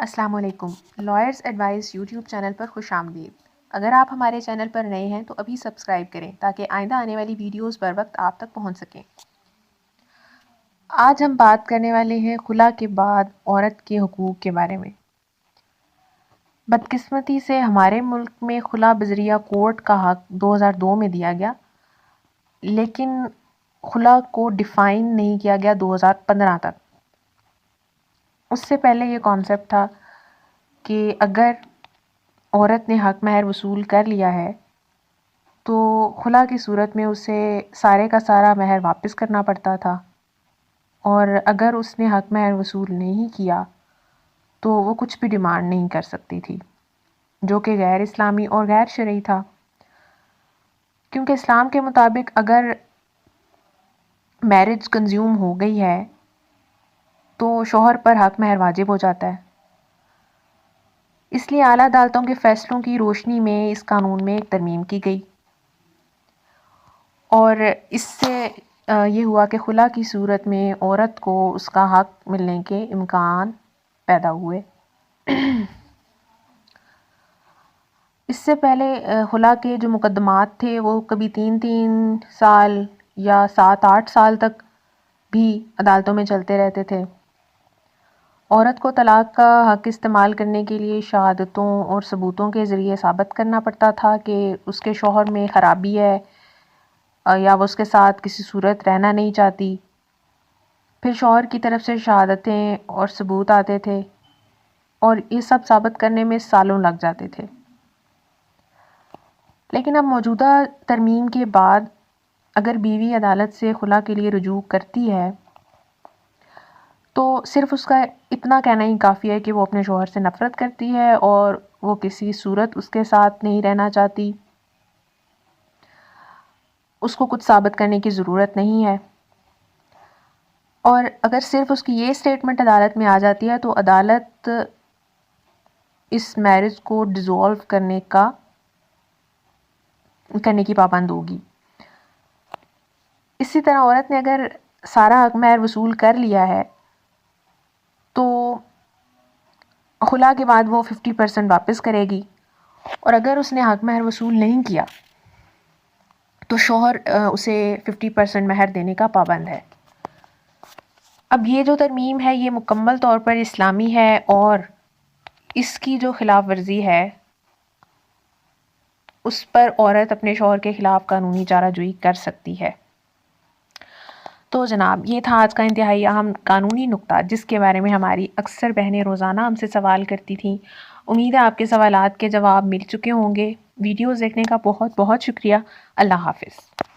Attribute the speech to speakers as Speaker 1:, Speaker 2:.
Speaker 1: السلام علیکم۔ Lawyers advice YouTube channel پر خوش آمدید۔ اگر آپ ہمارے چینل پر نئے ہیں تو ابھی سبسکرائب کریں تاکہ آئندہ آنے والی ویڈیوز بر وقت آپ تک پہنچ سکیں۔ آج ہم بات کرنے والے ہیں خلا کے بعد عورت کے حقوق کے بارے میں۔ بدقسمتی سے ہمارے ملک میں خلا بذریعہ کورٹ کا حق 2002 میں دیا گیا، لیکن خلا کو ڈیفائن نہیں کیا گیا 2015 تک۔ اس سے پہلے یہ کانسیپٹ تھا کہ اگر عورت نے حق مہر وصول کر لیا ہے تو خلا کی صورت میں اسے سارے کا سارا مہر واپس کرنا پڑتا تھا، اور اگر اس نے حق مہر وصول نہیں کیا تو وہ کچھ بھی ڈیمانڈ نہیں کر سکتی تھی، جو کہ غیر اسلامی اور غیر شرعی تھا، کیونکہ اسلام کے مطابق اگر میرج کنزیوم ہو گئی ہے تو شوہر پر حق مہر واجب ہو جاتا ہے۔ اس لیے اعلیٰ عدالتوں کے فیصلوں کی روشنی میں اس قانون میں ایک ترمیم کی گئی، اور اس سے یہ ہوا کہ خلا کی صورت میں عورت کو اس کا حق ملنے کے امکان پیدا ہوئے۔ اس سے پہلے خلا کے جو مقدمات تھے وہ کبھی 3 سال یا 7-8 سال تک بھی عدالتوں میں چلتے رہتے تھے۔ عورت کو طلاق کا حق استعمال کرنے کے لیے شہادتوں اور ثبوتوں کے ذریعے ثابت کرنا پڑتا تھا کہ اس کے شوہر میں خرابی ہے یا وہ اس کے ساتھ کسی صورت رہنا نہیں چاہتی۔ پھر شوہر کی طرف سے شہادتیں اور ثبوت آتے تھے، اور یہ سب ثابت کرنے میں سالوں لگ جاتے تھے۔ لیکن اب موجودہ ترمیم کے بعد اگر بیوی عدالت سے خلا کے لیے رجوع کرتی ہے تو صرف اس کا اتنا کہنا ہی کافی ہے کہ وہ اپنے شوہر سے نفرت کرتی ہے اور وہ کسی صورت اس کے ساتھ نہیں رہنا چاہتی۔ اس کو کچھ ثابت کرنے کی ضرورت نہیں ہے، اور اگر صرف اس کی یہ سٹیٹمنٹ عدالت میں آ جاتی ہے تو عدالت اس میرج کو ڈیزولو کرنے کی پابند ہوگی۔ اسی طرح عورت نے اگر سارا حق مہر وصول کر لیا ہے تو خلا کے بعد وہ 50% واپس کرے گی، اور اگر اس نے حق مہر وصول نہیں کیا تو شوہر اسے 50% مہر دینے کا پابند ہے۔ اب یہ جو ترمیم ہے یہ مکمل طور پر اسلامی ہے، اور اس کی جو خلاف ورزی ہے اس پر عورت اپنے شوہر کے خلاف قانونی چارہ جوئی کر سکتی ہے۔ تو جناب، یہ تھا آج کا انتہائی اہم قانونی نکتہ جس کے بارے میں ہماری اکثر بہنیں روزانہ ہم سے سوال کرتی تھیں۔ امید ہے آپ کے سوالات کے جواب مل چکے ہوں گے۔ ویڈیوز دیکھنے کا بہت بہت شکریہ۔ اللہ حافظ۔